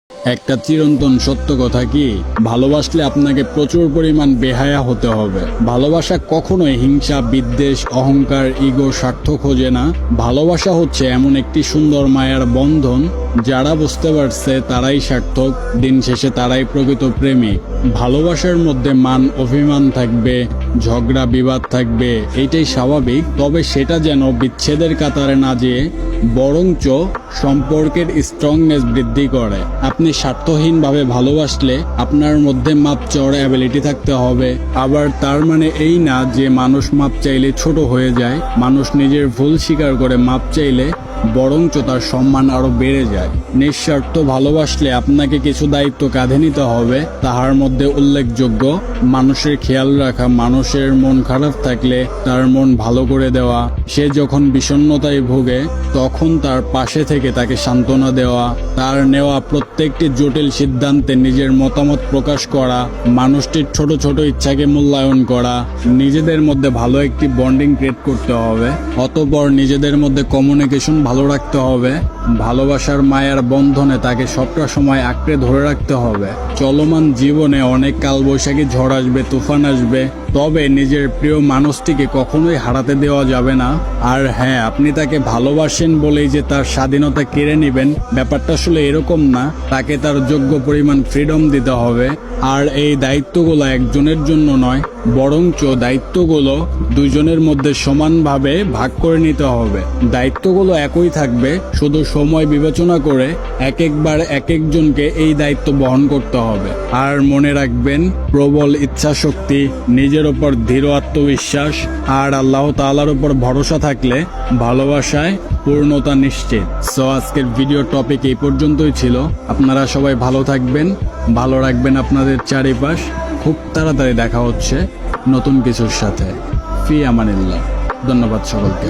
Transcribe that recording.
একটা চিরন্তন সত্য কথা কি, ভালোবাসলে আপনাকে প্রচুর পরিমাণ বেহায়া হতে হবে। ভালোবাসা কখনোই হিংসা, বিদ্বেষ, অহংকার, ইগো, স্বার্থ খোঁজে না। ভালোবাসা হচ্ছে এমন একটি সুন্দর মায়ার বন্ধন, যারা বুঝতে পারছে তারাই সার্থক, দিন শেষে তারাই প্রকৃত প্রেমিক। ভালোবাসার মধ্যে মান অভিমান থাকবে, ঝগড়া বিবাদ থাকবে, এইটাই স্বাভাবিক। তবে সেটা যেন বিচ্ছেদের কাতারে না যেয়ে বরঞ্চ সম্পর্কের স্ট্রংনেস বৃদ্ধি করে। আপনি স্বার্থহীনভাবে ভালোবাসলে আপনার মধ্যে মাপ চাওয়ার অ্যাবিলিটি থাকতে হবে। আবার তার মানে এই না যে মানুষ মাপ চাইলে ছোট হয়ে যায়। মানুষ নিজের ভুল স্বীকার করে মাপ চাইলে বরঞ্চ তার সম্মান আরো বেড়ে যায়। নিঃস্বার্থ ভালোবাসলে আপনাকে কিছু দায়িত্ব কাঁধে নিতে হবে। তাহার মধ্যে উল্লেখযোগ্য মানুষের খেয়াল রাখা, মানুষের মন খারাপ থাকলে তার মন ভালো করে দেওয়া, সে যখন বিষণ্ণতায় ভোগে তখন তার পাশে থেকে তাকে সান্ত্বনা দেওয়া, তার নেওয়া প্রত্যেকটি জটিল সিদ্ধান্তে নিজের মতামত প্রকাশ করা, মানুষটির ছোট ছোট ইচ্ছাকে মূল্যায়ন করা, নিজেদের মধ্যে ভালো একটি বন্ডিং ক্রিয়েট করতে হবে। অতঃপর নিজেদের মধ্যে কমিউনিকেশন ভালো রাখতে হবে। ভালোবাসার মায়ার বন্ধনে তাকে সবটা সময় আঁকড়ে ধরে রাখতে হবে। চলমান জীবনে অনেক কালবৈশাখী ঝড় আসবে, তুফান আসবে, তবে নিজের প্রিয় মানুষটিকে কখনোই হারাতে দেওয়া যাবে না। আর হ্যাঁ, আপনি তাকে ভালোবাসেন বলেই যে তার স্বাধীনতা কেড়ে নেবেন, ব্যাপারটা আসলে এরকম না। তাকে তার যোগ্য পরিমাণ ফ্রিডম দিতে হবে। আর এই দায়িত্বগুলো একজনের জন্য নয়, বরঞ্চ দায়িত্বগুলো দুজনের মধ্যে সমানভাবে ভাগ করে নিতে হবে। দায়িত্বগুলো একই থাকবে, শুধু সময় বিবেচনা করে এক একবার এক একজনকে এই দায়িত্ব বহন করতে হবে। আর মনে রাখবেন, প্রবল ইচ্ছাশক্তি, নিজের ওপর দৃঢ় আত্মবিশ্বাস আর আল্লাহ তাআলার উপর ভরসা থাকলে ভালোবাসায় পূর্ণতা নিশ্চিত। সো আজকের ভিডিও টপিক এই পর্যন্তই ছিল। আপনারা সবাই ভালো থাকবেন, ভালো রাখবেন আপনাদের চারিপাশ। খুব তাড়াতাড়ি দেখা হচ্ছে নতুন কিছুর সাথে। ফি আমানিল্লাহ। ধন্যবাদ সকলকে।